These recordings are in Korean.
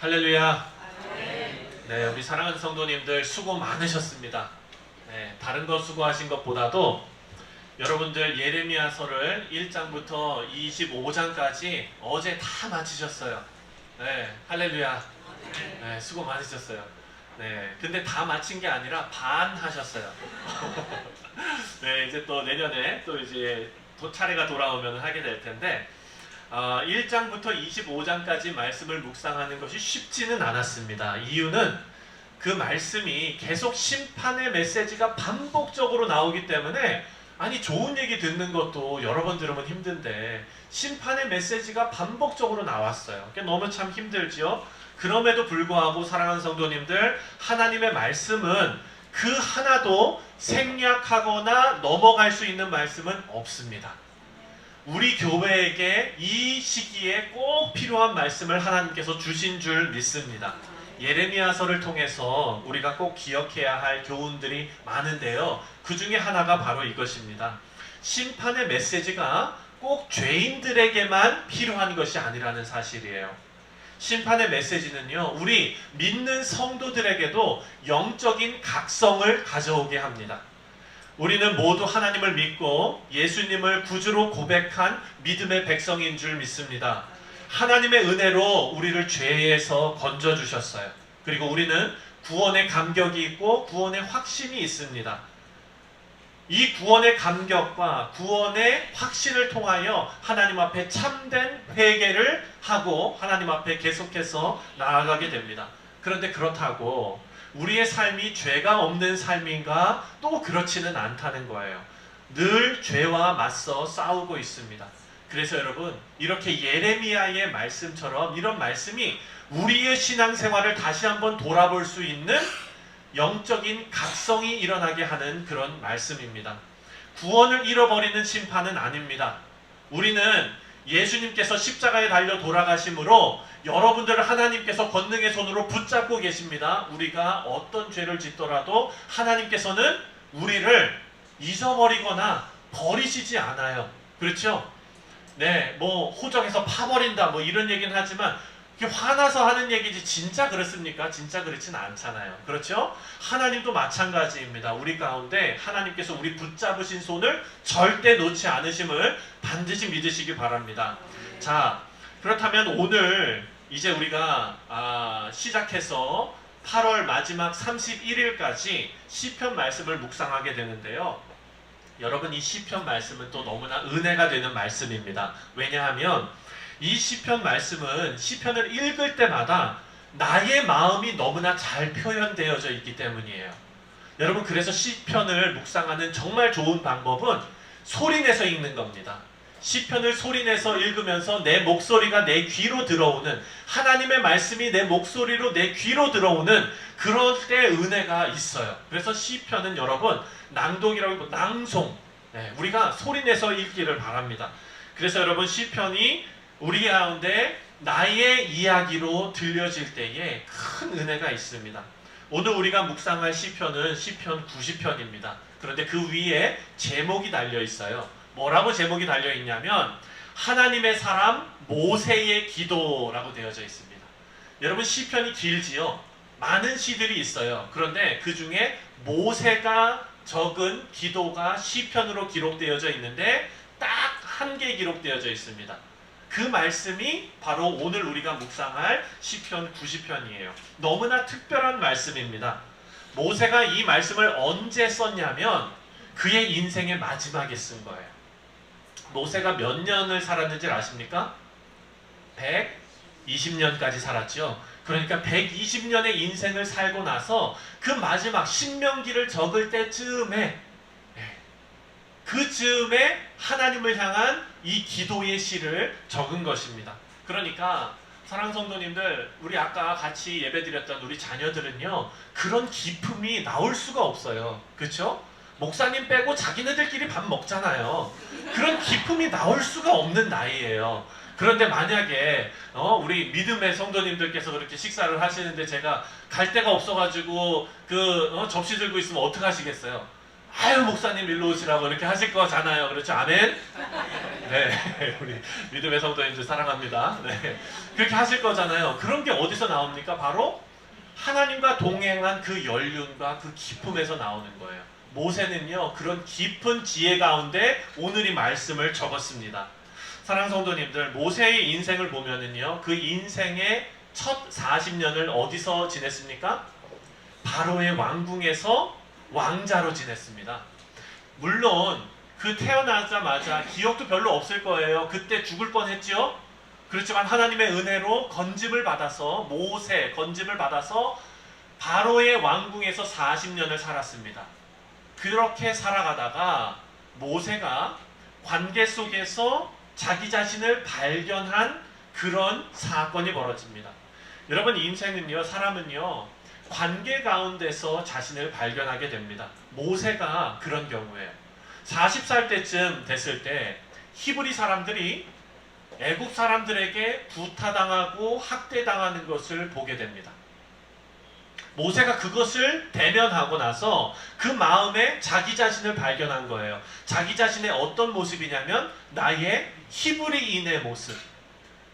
할렐루야. 네, 우리 사랑하는 성도님들 수고 많으셨습니다. 네, 다른 거 수고하신 것보다도 여러분들 예레미야서를 1장부터 25장까지 어제 다 마치셨어요. 네, 할렐루야. 네, 수고 많으셨어요. 네, 근데 다 마친 게 아니라 반 하셨어요. 네, 이제 또 내년에 또 이제 차례가 돌아오면 하게 될 텐데 1장부터 25장까지 말씀을 묵상하는 것이 쉽지는 않았습니다. 이유는 그 말씀이 계속 심판의 메시지가 반복적으로 나오기 때문에 아니 좋은 얘기 듣는 것도 여러 번 들으면 힘든데 심판의 메시지가 반복적으로 나왔어요. 너무 참 힘들지요. 그럼에도 불구하고 사랑하는 성도님들, 하나님의 말씀은 그 하나도 생략하거나 넘어갈 수 있는 말씀은 없습니다. 우리 교회에게 이 시기에 꼭 필요한 말씀을 하나님께서 주신 줄 믿습니다. 예레미야서를 통해서 우리가 꼭 기억해야 할 교훈들이 많은데요. 그 중에 하나가 바로 이것입니다. 심판의 메시지가 꼭 죄인들에게만 필요한 것이 아니라는 사실이에요. 심판의 메시지는요, 우리 믿는 성도들에게도 영적인 각성을 가져오게 합니다. 우리는 모두 하나님을 믿고 예수님을 구주로 고백한 믿음의 백성인 줄 믿습니다. 하나님의 은혜로 우리를 죄에서 건져주셨어요. 그리고 우리는 구원의 감격이 있고 구원의 확신이 있습니다. 이 구원의 감격과 구원의 확신을 통하여 하나님 앞에 참된 회개를 하고 하나님 앞에 계속해서 나아가게 됩니다. 그런데 그렇다고 우리의 삶이 죄가 없는 삶인가? 또 그렇지는 않다는 거예요. 늘 죄와 맞서 싸우고 있습니다. 그래서 여러분, 이렇게 예레미야의 말씀처럼 이런 말씀이 우리의 신앙생활을 다시 한번 돌아볼 수 있는 영적인 각성이 일어나게 하는 그런 말씀입니다. 구원을 잃어버리는 심판은 아닙니다. 우리는 예수님께서 십자가에 달려 돌아가심으로 여러분들을 하나님께서 권능의 손으로 붙잡고 계십니다. 우리가 어떤 죄를 짓더라도 하나님께서는 우리를 잊어버리거나 버리시지 않아요. 그렇죠? 네, 호적에서 파버린다 이런 얘기는 하지만 화나서 하는 얘기지 진짜 그렇습니까? 진짜 그렇진 않잖아요. 그렇죠? 하나님도 마찬가지입니다. 우리 가운데 하나님께서 우리 붙잡으신 손을 절대 놓지 않으심을 반드시 믿으시기 바랍니다. 자, 그렇다면 오늘 이제 우리가 시작해서 8월 마지막 31일까지 시편 말씀을 묵상하게 되는데요. 여러분, 이 시편 말씀은 또 너무나 은혜가 되는 말씀입니다. 왜냐하면 이 시편 말씀은 시편을 읽을 때마다 나의 마음이 너무나 잘 표현되어져 있기 때문이에요. 여러분, 그래서 시편을 묵상하는 정말 좋은 방법은 소리내서 읽는 겁니다. 시편을 소리내서 읽으면서 내 목소리가 내 귀로 들어오는, 하나님의 말씀이 내 목소리로 내 귀로 들어오는 그럴 때 은혜가 있어요. 그래서 시편은 여러분 낭독이라고 낭송, 우리가 소리내서 읽기를 바랍니다. 그래서 여러분, 시편이 우리 가운데 나의 이야기로 들려질 때에 큰 은혜가 있습니다. 오늘 우리가 묵상할 시편은 시편 90편입니다. 그런데 그 위에 제목이 달려 있어요. 뭐라고 제목이 달려 있냐면 하나님의 사람 모세의 기도라고 되어져 있습니다. 여러분, 시편이 길지요. 많은 시들이 있어요. 그런데 그 중에 모세가 적은 기도가 시편으로 기록되어져 있는데 딱 한 개 기록되어져 있습니다. 그 말씀이 바로 오늘 우리가 묵상할 시편 90편이에요. 너무나 특별한 말씀입니다. 모세가 이 말씀을 언제 썼냐면 그의 인생의 마지막에 쓴 거예요. 모세가 몇 년을 살았는지 아십니까? 120년까지 살았죠. 그러니까 120년의 인생을 살고 나서 그 마지막 신명기를 적을 때쯤에 그쯤에 하나님을 향한 이 기도의 시를 적은 것입니다. 그러니까 사랑하는 성도님들, 우리 아까 같이 예배드렸던 우리 자녀들은요, 그런 기품이 나올 수가 없어요. 그렇죠? 목사님 빼고 자기네들끼리 밥 먹잖아요. 그런 기품이 나올 수가 없는 나이예요. 그런데 만약에 우리 믿음의 성도님들께서 그렇게 식사를 하시는데 제가 갈 데가 없어가지고 접시 들고 있으면 어떡하시겠어요? 아유 목사님 일로 오시라고 이렇게 하실 거잖아요. 그렇죠? 아멘? 네, 우리 믿음의 성도님들 사랑합니다. 네, 그렇게 하실 거잖아요. 그런 게 어디서 나옵니까? 바로 하나님과 동행한 그 연륜과 그 기쁨에서 나오는 거예요. 모세는요 그런 깊은 지혜 가운데 오늘 이 말씀을 적었습니다. 사랑하는 성도님들, 모세의 인생을 보면은요 그 인생의 첫 40년을 어디서 지냈습니까? 바로의 왕궁에서 왕자로 지냈습니다. 물론 그 태어나자마자 기억도 별로 없을 거예요. 그때 죽을 뻔했죠. 그렇지만 하나님의 은혜로 건짐을 받아서, 모세 건짐을 받아서 바로의 왕궁에서 40년을 살았습니다. 그렇게 살아가다가 모세가 관계 속에서 자기 자신을 발견한 그런 사건이 벌어집니다. 여러분, 인생은요, 사람은요 관계 가운데서 자신을 발견하게 됩니다. 모세가 그런 경우에요. 40살 때쯤 됐을 때 히브리 사람들이 애국 사람들에게 구타당하고 학대당하는 것을 보게 됩니다. 모세가 그것을 대면하고 나서 그 마음에 자기 자신을 발견한 거예요. 자기 자신의 어떤 모습이냐면 나의 히브리인의 모습,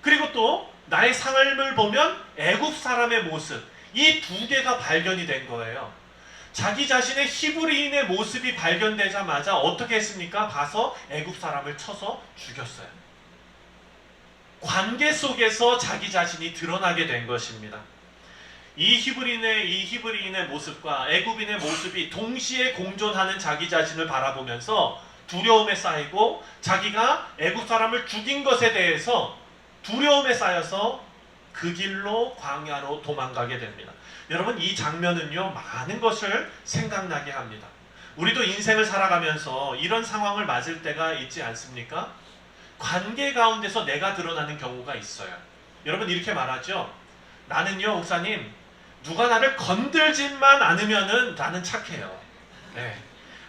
그리고 또 나의 삶을 보면 애국 사람의 모습, 이 두 개가 발견이 된 거예요. 자기 자신의 히브리인의 모습이 발견되자마자 어떻게 했습니까? 가서 애국 사람을 쳐서 죽였어요. 관계 속에서 자기 자신이 드러나게 된 것입니다. 이 히브리인의 모습과 애굽인의 모습이 동시에 공존하는 자기 자신을 바라보면서 두려움에 쌓이고, 자기가 애굽 사람을 죽인 것에 대해서 두려움에 쌓여서 그 길로 광야로 도망가게 됩니다. 여러분, 이 장면은요 많은 것을 생각나게 합니다. 우리도 인생을 살아가면서 이런 상황을 맞을 때가 있지 않습니까? 관계 가운데서 내가 드러나는 경우가 있어요. 여러분, 이렇게 말하죠. 나는요 목사님, 누가 나를 건들지만 않으면은 나는 착해요. 네.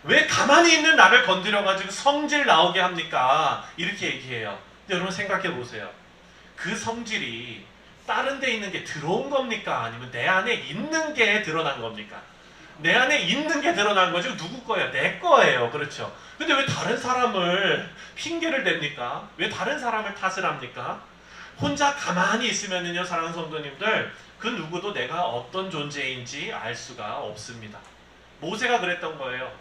왜 가만히 있는 나를 건드려가지고 성질 나오게 합니까? 이렇게 얘기해요. 근데 여러분 생각해 보세요. 그 성질이 다른 데 있는 게 들어온 겁니까? 아니면 내 안에 있는 게 드러난 겁니까? 내 안에 있는 게 드러난 거죠. 누구 거예요? 내 거예요. 그렇죠? 근데 왜 다른 사람을 핑계를 댑니까? 왜 다른 사람을 탓을 합니까? 혼자 가만히 있으면은요, 사랑하는 성도님들, 그 누구도 내가 어떤 존재인지 알 수가 없습니다. 모세가 그랬던 거예요.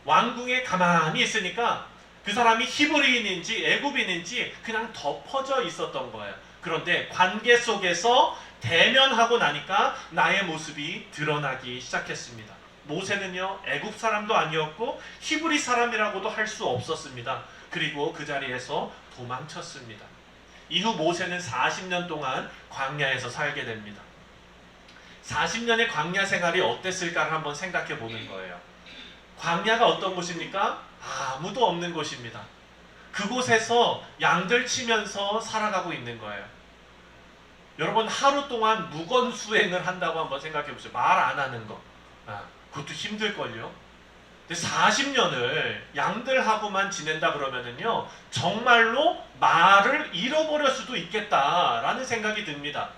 왕궁에 가만히 있으니까 그 사람이 히브리인인지 애굽인인지 그냥 덮어져 있었던 거예요. 그런데 관계 속에서 대면하고 나니까 나의 모습이 드러나기 시작했습니다. 모세는요 애굽 사람도 아니었고 히브리 사람이라고도 할 수 없었습니다. 그리고 그 자리에서 도망쳤습니다. 이후 모세는 40년 동안 광야에서 살게 됩니다. 40년의 광야 생활이 어땠을까를 한번 생각해 보는 거예요. 광야가 어떤 곳입니까? 아무도 없는 곳입니다. 그곳에서 양들 치면서 살아가고 있는 거예요. 여러분, 하루 동안 무건수행을 한다고 한번 생각해 보세요. 말 안 하는 거. 그것도 힘들걸요. 근데 40년을 양들하고만 지낸다 그러면은요, 정말로 말을 잃어버릴 수도 있겠다라는 생각이 듭니다.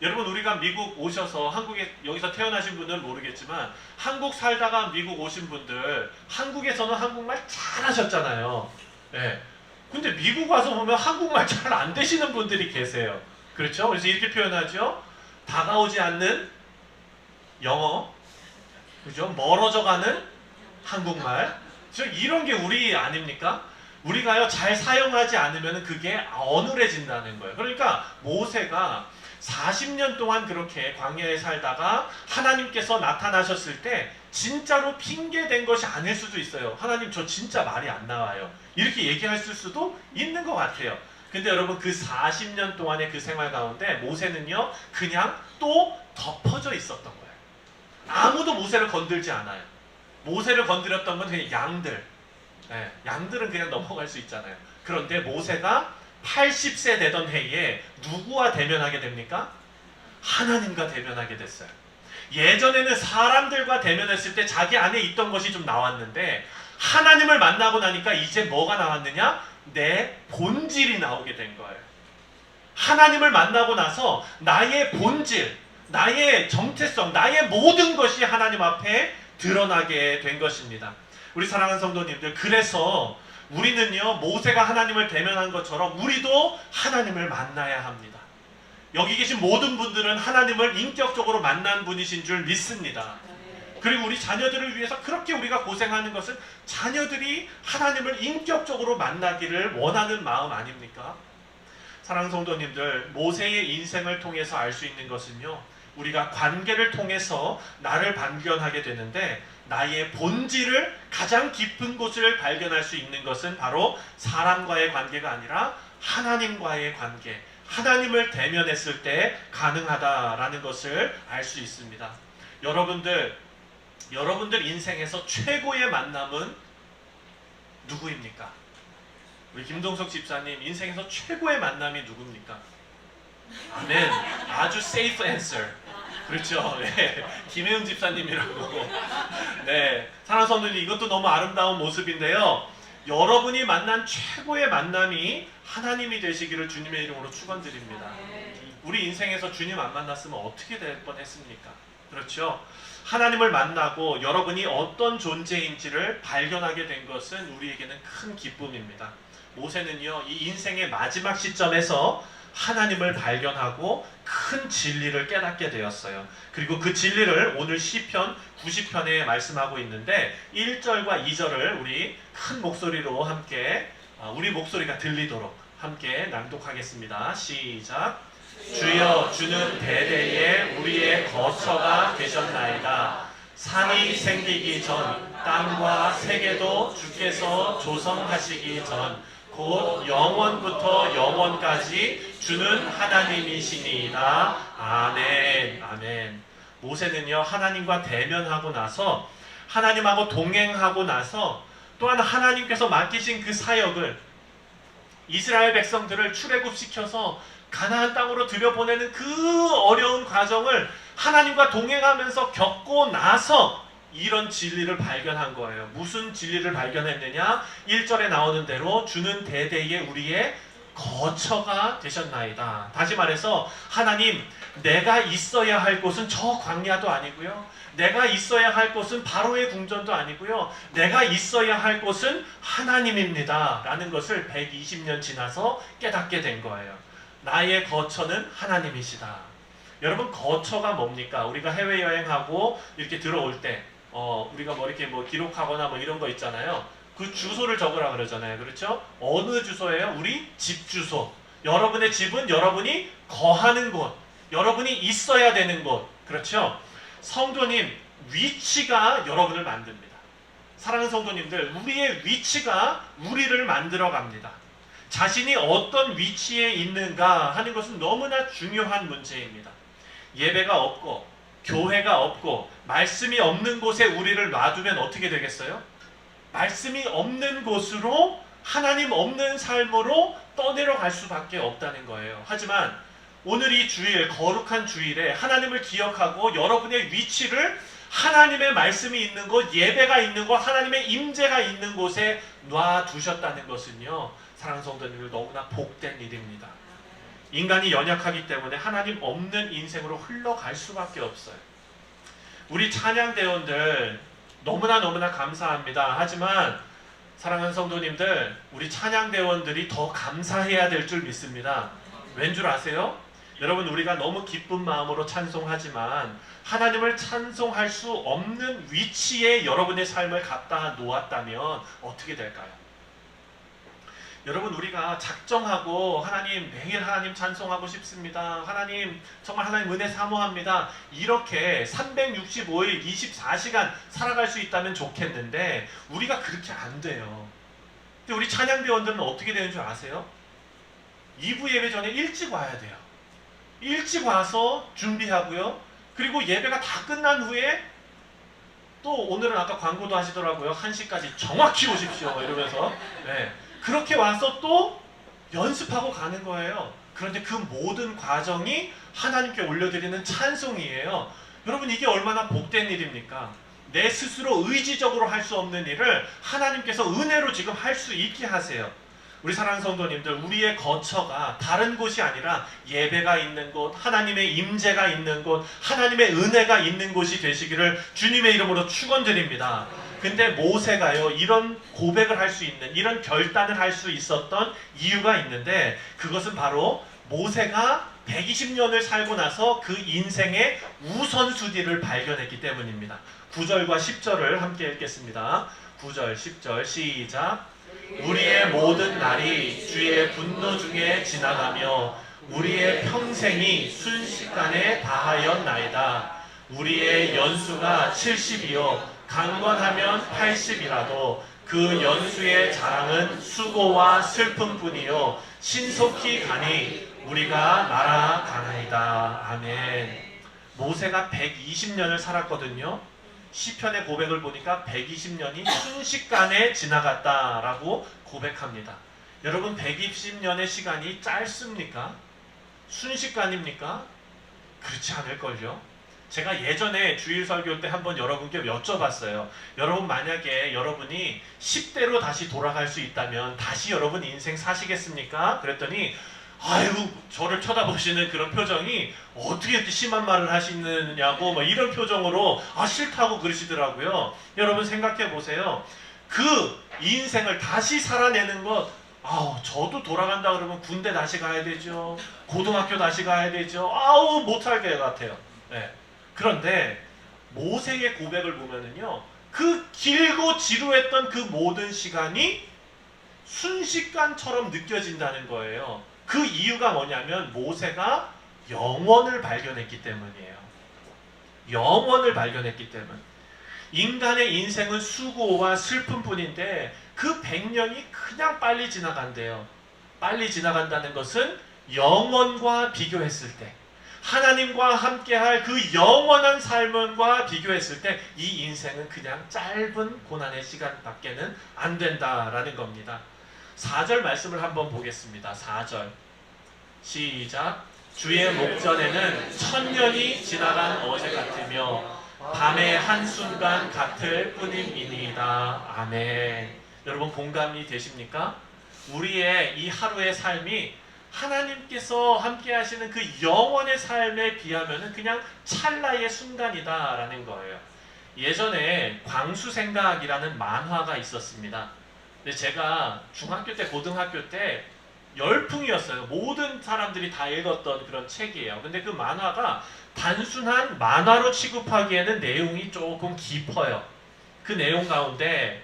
여러분, 우리가 미국 오셔서 한국에 여기서 태어나신 분들은 모르겠지만 한국 살다가 미국 오신 분들, 한국에서는 한국말 잘 하셨잖아요. 네. 근데 미국 와서 보면 한국말 잘 안 되시는 분들이 계세요. 그렇죠? 그래서 이렇게 표현하죠. 다가오지 않는 영어, 그죠? 멀어져가는 한국말. 이런 게 우리 아닙니까? 우리가요 잘 사용하지 않으면 그게 어눌해진다는 거예요. 그러니까 모세가 40년 동안 그렇게 광야에 살다가 하나님께서 나타나셨을 때 진짜로 핑계된 것이 아닐 수도 있어요. 하나님, 저 진짜 말이 안 나와요. 이렇게 얘기했을 수도 있는 것 같아요. 근데 여러분, 그 40년 동안의 그 생활 가운데 모세는요 그냥 또 덮어져 있었던 거예요. 아무도 모세를 건들지 않아요. 모세를 건드렸던 건 그냥 양들. 네, 양들은 그냥 넘어갈 수 있잖아요. 그런데 모세가 80세 되던 해에 누구와 대면하게 됩니까? 하나님과 대면하게 됐어요. 예전에는 사람들과 대면했을 때 자기 안에 있던 것이 좀 나왔는데, 하나님을 만나고 나니까 이제 뭐가 나왔느냐? 내 본질이 나오게 된 거예요. 하나님을 만나고 나서 나의 본질, 나의 정체성, 나의 모든 것이 하나님 앞에 드러나게 된 것입니다. 우리 사랑하는 성도님들, 그래서 우리는요, 모세가 하나님을 대면한 것처럼 우리도 하나님을 만나야 합니다. 여기 계신 모든 분들은 하나님을 인격적으로 만난 분이신 줄 믿습니다. 그리고 우리 자녀들을 위해서 그렇게 우리가 고생하는 것은 자녀들이 하나님을 인격적으로 만나기를 원하는 마음 아닙니까? 사랑하는 성도님들, 모세의 인생을 통해서 알 수 있는 것은요, 우리가 관계를 통해서 나를 발견하게 되는데, 나의 본질을 가장 깊은 곳을 발견할 수 있는 것은 바로 사람과의 관계가 아니라 하나님과의 관계, 하나님을 대면했을 때 가능하다라는 것을 알 수 있습니다. 여러분들 인생에서 최고의 만남은 누구입니까? 우리 김동석 집사님, 인생에서 최고의 만남이 누굽니까? 아멘. 아주 safe answer. 그렇죠. 네. 김혜은 집사님이라고. 네. 사랑하는 성도님, 이것도 너무 아름다운 모습인데요. 여러분이 만난 최고의 만남이 하나님이 되시기를 주님의 이름으로 축원드립니다. 우리 인생에서 주님 안 만났으면 어떻게 될 뻔했습니까? 그렇죠. 하나님을 만나고 여러분이 어떤 존재인지를 발견하게 된 것은 우리에게는 큰 기쁨입니다. 모세는요, 이 인생의 마지막 시점에서 하나님을 발견하고 큰 진리를 깨닫게 되었어요. 그리고 그 진리를 오늘 시편 90편에 말씀하고 있는데 1절과 2절을 우리 큰 목소리로 함께, 우리 목소리가 들리도록 함께 낭독하겠습니다. 시작. 주여, 주는 대대에 우리의 거처가 되셨나이다. 산이 생기기 전, 땅과 세계도 주께서 조성하시기 전, 곧 영원부터 영원까지 주는 하나님이시니이다. 아멘. 아멘. 모세는요, 하나님과 대면하고 나서, 하나님하고 동행하고 나서, 또한 하나님께서 맡기신 그 사역을, 이스라엘 백성들을 출애굽시켜서 가나안 땅으로 들여보내는 그 어려운 과정을 하나님과 동행하면서 겪고 나서 이런 진리를 발견한 거예요. 무슨 진리를 발견했느냐? 1절에 나오는 대로 주는 대대에 우리의 거처가 되셨나이다. 다시 말해서 하나님, 내가 있어야 할 곳은 저 광야도 아니고요, 내가 있어야 할 곳은 바로의 궁전도 아니고요, 내가 있어야 할 곳은 하나님입니다 라는 것을 120년 지나서 깨닫게 된 거예요. 나의 거처는 하나님이시다. 여러분, 거처가 뭡니까? 우리가 해외여행하고 이렇게 들어올 때 우리가 뭐 이렇게 뭐 기록하거나 뭐 이런 거 있잖아요. 그 주소를 적으라 그러잖아요. 그렇죠? 어느 주소예요? 우리 집 주소. 여러분의 집은 여러분이 거하는 곳, 여러분이 있어야 되는 곳. 그렇죠? 성도님, 위치가 여러분을 만듭니다. 사랑하는 성도님들, 우리의 위치가 우리를 만들어 갑니다. 자신이 어떤 위치에 있는가 하는 것은 너무나 중요한 문제입니다. 예배가 없고 교회가 없고 말씀이 없는 곳에 우리를 놔두면 어떻게 되겠어요? 말씀이 없는 곳으로, 하나님 없는 삶으로 떠내려갈 수밖에 없다는 거예요. 하지만 오늘 이 주일, 거룩한 주일에 하나님을 기억하고 여러분의 위치를 하나님의 말씀이 있는 곳, 예배가 있는 곳, 하나님의 임재가 있는 곳에 놔두셨다는 것은요, 사랑하는 성도님들, 너무나 복된 일입니다. 인간이 연약하기 때문에 하나님 없는 인생으로 흘러갈 수밖에 없어요. 우리 찬양대원들 너무나 감사합니다. 하지만 사랑하는 성도님들, 우리 찬양대원들이 더 감사해야 될 줄 믿습니다. 왠 줄 아세요? 여러분, 우리가 너무 기쁜 마음으로 찬송하지만 하나님을 찬송할 수 없는 위치에 여러분의 삶을 갖다 놓았다면 어떻게 될까요? 여러분, 우리가 작정하고 하나님, 매일 하나님 찬송하고 싶습니다, 하나님 정말 하나님 은혜 사모합니다, 이렇게 365일 24시간 살아갈 수 있다면 좋겠는데 우리가 그렇게 안 돼요. 근데 우리 찬양대원들은 어떻게 되는 줄 아세요? 2부 예배 전에 일찍 와야 돼요. 일찍 와서 준비하고요, 그리고 예배가 다 끝난 후에 또 오늘은 아까 광고도 하시더라고요. 1시까지 정확히 오십시오 이러면서, 네, 그렇게 와서 또 연습하고 가는 거예요. 그런데 그 모든 과정이 하나님께 올려드리는 찬송이에요. 여러분, 이게 얼마나 복된 일입니까? 내 스스로 의지적으로 할 수 없는 일을 하나님께서 은혜로 지금 할 수 있게 하세요. 우리 사랑하는 성도님들, 우리의 거처가 다른 곳이 아니라 예배가 있는 곳, 하나님의 임재가 있는 곳, 하나님의 은혜가 있는 곳이 되시기를 주님의 이름으로 축원드립니다. 근데 모세가요, 이런 고백을 할 수 있는, 이런 결단을 할 수 있었던 이유가 있는데, 그것은 바로 모세가 120년을 살고 나서 그 인생의 우선순위를 발견했기 때문입니다. 9절과 10절을 함께 읽겠습니다. 9절, 10절 시작. 우리의 모든 날이 주의 분노 중에 지나가며 우리의 평생이 순식간에 다하였나이다. 우리의 연수가 70이요 강건하면 80이라도 그 연수의 자랑은 수고와 슬픔뿐이요 신속히 가니 우리가 날아가나이다. 아멘. 모세가 120년을 살았거든요. 시편의 고백을 보니까 120년이 순식간에 지나갔다라고 고백합니다. 여러분, 120년의 시간이 짧습니까? 순식간입니까? 그렇지 않을걸요? 제가 예전에 주일 설교 때 한번 여러분께 여쭤봤어요. 여러분, 만약에 여러분이 10대로 다시 돌아갈 수 있다면 다시 여러분 인생 사시겠습니까? 그랬더니 아이고, 저를 쳐다보시는 그런 표정이 어떻게 이렇게 심한 말을 하시느냐고 뭐 이런 표정으로 싫다고 그러시더라고요. 여러분 생각해 보세요. 그 인생을 다시 살아내는 것, 저도 돌아간다 그러면 군대 다시 가야 되죠. 고등학교 다시 가야 되죠. 못 살 것 같아요. 네. 그런데 모세의 고백을 보면은요, 그 길고 지루했던 그 모든 시간이 순식간처럼 느껴진다는 거예요. 그 이유가 뭐냐면 모세가 영원을 발견했기 때문이에요. 영원을 발견했기 때문. 인간의 인생은 수고와 슬픔뿐인데 그 100년이 그냥 빨리 지나간대요. 빨리 지나간다는 것은 영원과 비교했을 때, 하나님과 함께할 그 영원한 삶과 비교했을 때 이 인생은 그냥 짧은 고난의 시간밖에는 안 된다라는 겁니다. 4절 말씀을 한번 보겠습니다. 4절 시작. 주의 목전에는 천년이 지나간 어제 같으며 밤의 한순간 같을 뿐임이니이다. 아멘. 여러분 공감이 되십니까? 우리의 이 하루의 삶이 하나님께서 함께 하시는 그 영원의 삶에 비하면 그냥 찰나의 순간이다라는 거예요. 예전에 광수생각이라는 만화가 있었습니다. 근데 제가 중학교 때, 고등학교 때 열풍이었어요. 모든 사람들이 다 읽었던 그런 책이에요. 근데 그 만화가 단순한 만화로 취급하기에는 내용이 조금 깊어요. 그 내용 가운데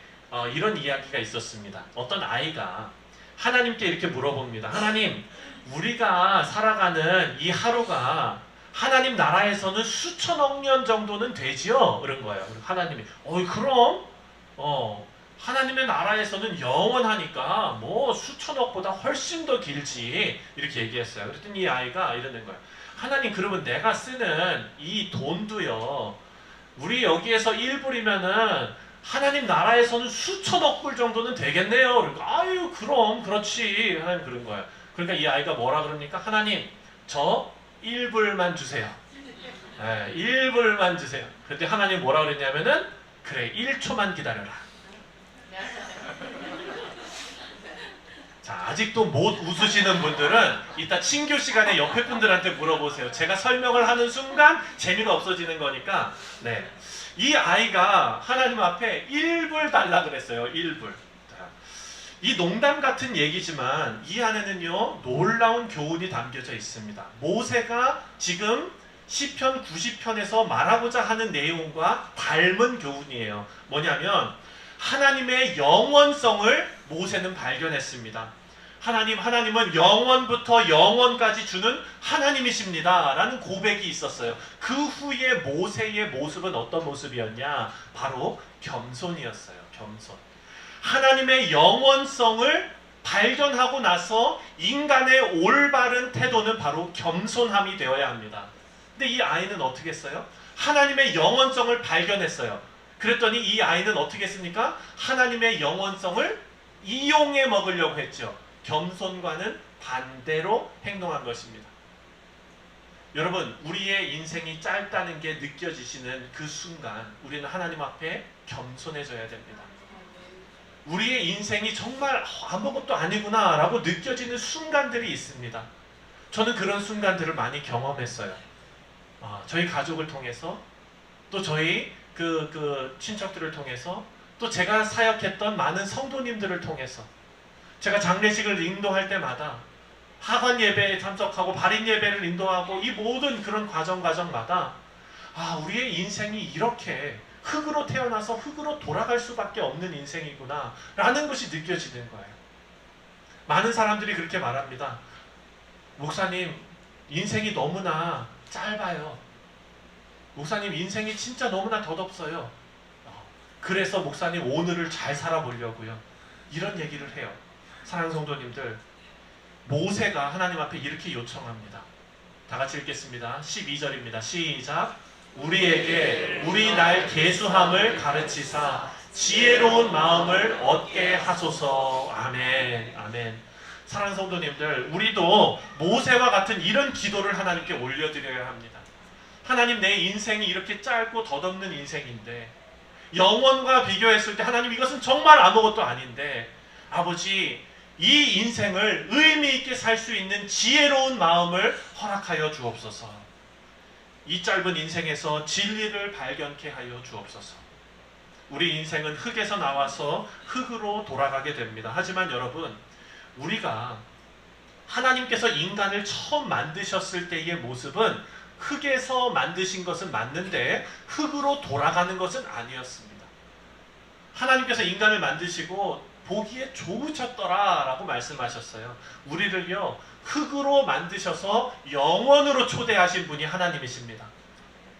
이런 이야기가 있었습니다. 어떤 아이가 하나님께 이렇게 물어봅니다. 하나님, 우리가 살아가는 이 하루가 하나님 나라에서는 수천억 년 정도는 되지요? 그런 거예요. 하나님이 그럼 하나님의 나라에서는 영원하니까 뭐 수천억보다 훨씬 더 길지, 이렇게 얘기했어요. 그랬더니 이 아이가 이러는 거예요. 하나님, 그러면 내가 쓰는 이 돈도요, 우리 여기에서 1불이면은 하나님 나라에서는 수천억 불 정도는 되겠네요. 그러니까 아유, 그럼 그렇지. 하나님 그런 거예요. 그러니까 이 아이가 뭐라 그러니까, 하나님, 저 1불만 주세요. 네, 1불만 주세요. 그때 하나님 뭐라 그랬냐면은, 그래, 1초만 기다려라. 자, 아직도 못 웃으시는 분들은 이따 친교 시간에 옆에 분들한테 물어보세요. 제가 설명을 하는 순간 재미가 없어지는 거니까. 네, 이 아이가 하나님 앞에 1불 달라 그랬어요. 1불. 이 농담 같은 얘기지만 이 안에는요, 놀라운 교훈이 담겨져 있습니다. 모세가 지금 시편 90편에서 말하고자 하는 내용과 닮은 교훈이에요. 뭐냐면 하나님의 영원성을 모세는 발견했습니다. 하나님은 영원부터 영원까지 주는 하나님이십니다 라는 고백이 있었어요. 그 후에 모세의 모습은 어떤 모습이었냐? 바로 겸손이었어요. 겸손. 하나님의 영원성을 발견하고 나서 인간의 올바른 태도는 바로 겸손함이 되어야 합니다. 근데 이 아이는 어떻게 했어요? 하나님의 영원성을 발견했어요. 그랬더니 이 아이는 어떻게 했습니까? 하나님의 영원성을 이용해 먹으려고 했죠. 겸손과는 반대로 행동한 것입니다. 여러분, 우리의 인생이 짧다는 게 느껴지시는 그 순간 우리는 하나님 앞에 겸손해져야 됩니다. 우리의 인생이 정말 아무것도 아니구나 라고 느껴지는 순간들이 있습니다. 저는 그런 순간들을 많이 경험했어요. 저희 가족을 통해서, 또 저희 그 친척들을 통해서, 또 제가 사역했던 많은 성도님들을 통해서 제가 장례식을 인도할 때마다 하관 예배에 참석하고 발인 예배를 인도하고 이 모든 그런 과정마다 우리의 인생이 이렇게 흙으로 태어나서 흙으로 돌아갈 수밖에 없는 인생이구나 라는 것이 느껴지는 거예요. 많은 사람들이 그렇게 말합니다. 목사님, 인생이 너무나 짧아요. 목사님, 인생이 진짜 너무나 덧없어요. 그래서 목사님, 오늘을 잘 살아보려고요. 이런 얘기를 해요. 사랑하는 성도님들, 모세가 하나님 앞에 이렇게 요청합니다. 다 같이 읽겠습니다. 12절입니다. 시작. 우리에게 우리 날 계수함을 가르치사 지혜로운 마음을 얻게 하소서. 아멘. 아멘. 사랑하는 성도님들, 우리도 모세와 같은 이런 기도를 하나님께 올려드려야 합니다. 하나님, 내 인생이 이렇게 짧고 덧없는 인생인데 영원과 비교했을 때 하나님, 이것은 정말 아무것도 아닌데 아버지, 이 인생을 의미 있게 살 수 있는 지혜로운 마음을 허락하여 주옵소서. 이 짧은 인생에서 진리를 발견케 하여 주옵소서. 우리 인생은 흙에서 나와서 흙으로 돌아가게 됩니다. 하지만 여러분, 우리가 하나님께서 인간을 처음 만드셨을 때의 모습은 흙에서 만드신 것은 맞는데 흙으로 돌아가는 것은 아니었습니다. 하나님께서 인간을 만드시고 보기에 좋으셨더라 라고 말씀하셨어요. 우리를요, 흙으로 만드셔서 영원으로 초대하신 분이 하나님이십니다.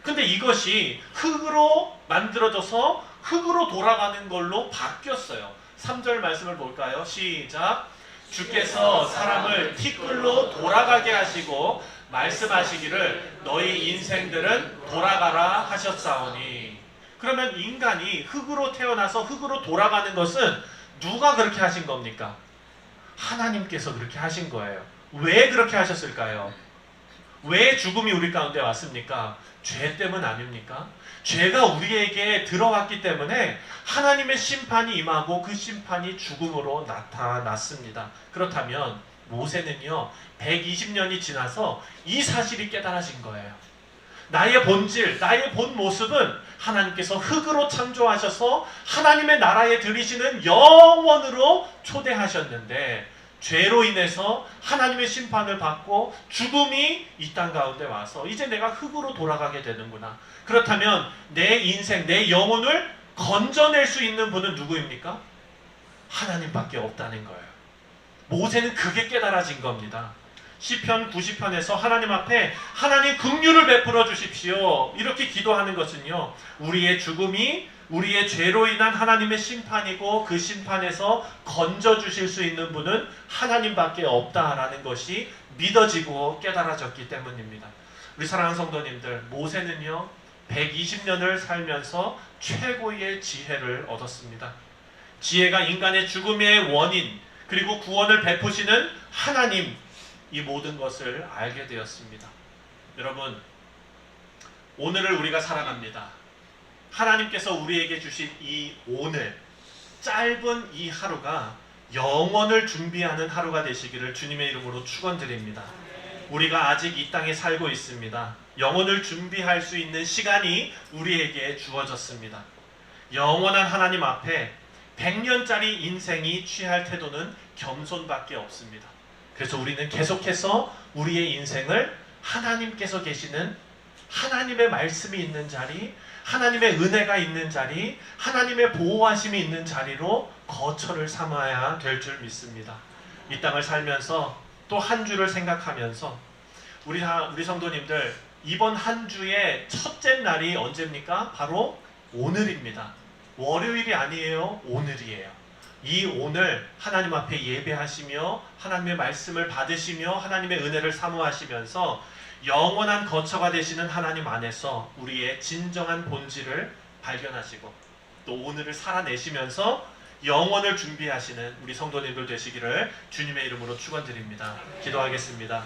근데 이것이 흙으로 만들어져서 흙으로 돌아가는 걸로 바뀌었어요. 3절 말씀을 볼까요? 시작. 주께서 사람을 티끌로 돌아가게 하시고 말씀하시기를 너희 인생들은 돌아가라 하셨사오니. 그러면 인간이 흙으로 태어나서 흙으로 돌아가는 것은 누가 그렇게 하신 겁니까? 하나님께서 그렇게 하신 거예요. 왜 그렇게 하셨을까요? 왜 죽음이 우리 가운데 왔습니까? 죄 때문 아닙니까? 죄가 우리에게 들어왔기 때문에 하나님의 심판이 임하고 그 심판이 죽음으로 나타났습니다. 그렇다면 모세는요, 120년이 지나서 이 사실이 깨달아진 거예요. 나의 본질, 나의 본 모습은 하나님께서 흙으로 창조하셔서 하나님의 나라에 들이시는 영원으로 초대하셨는데 죄로 인해서 하나님의 심판을 받고 죽음이 이 땅 가운데 와서 이제 내가 흙으로 돌아가게 되는구나. 그렇다면 내 인생, 내 영혼을 건져낼 수 있는 분은 누구입니까? 하나님밖에 없다는 거예요. 모세는 그게 깨달아진 겁니다. 시편 90편에서 하나님 앞에 하나님 긍휼을 베풀어 주십시오 이렇게 기도하는 것은요, 우리의 죽음이 우리의 죄로 인한 하나님의 심판이고 그 심판에서 건져주실 수 있는 분은 하나님밖에 없다라는 것이 믿어지고 깨달아졌기 때문입니다. 우리 사랑하는 성도님들, 모세는요 120년을 살면서 최고의 지혜를 얻었습니다. 지혜가 인간의 죽음의 원인 그리고 구원을 베푸시는 하나님, 이 모든 것을 알게 되었습니다. 여러분, 오늘을 우리가 살아갑니다. 하나님께서 우리에게 주신 이 오늘, 짧은 이 하루가 영원을 준비하는 하루가 되시기를 주님의 이름으로 축원드립니다. 우리가 아직 이 땅에 살고 있습니다. 영원을 준비할 수 있는 시간이 우리에게 주어졌습니다. 영원한 하나님 앞에 100년짜리 인생이 취할 태도는 겸손밖에 없습니다. 그래서 우리는 계속해서 우리의 인생을 하나님께서 계시는 하나님의 말씀이 있는 자리, 하나님의 은혜가 있는 자리, 하나님의 보호하심이 있는 자리로 거처를 삼아야 될 줄 믿습니다. 이 땅을 살면서 또 한 주를 생각하면서 우리 성도님들, 이번 한 주의 첫째 날이 언제입니까? 바로 오늘입니다. 월요일이 아니에요. 오늘이에요. 이 오늘 하나님 앞에 예배하시며 하나님의 말씀을 받으시며 하나님의 은혜를 사모하시면서 영원한 거처가 되시는 하나님 안에서 우리의 진정한 본질을 발견하시고 또 오늘을 살아내시면서 영원을 준비하시는 우리 성도님들 되시기를 주님의 이름으로 축원드립니다. 기도하겠습니다.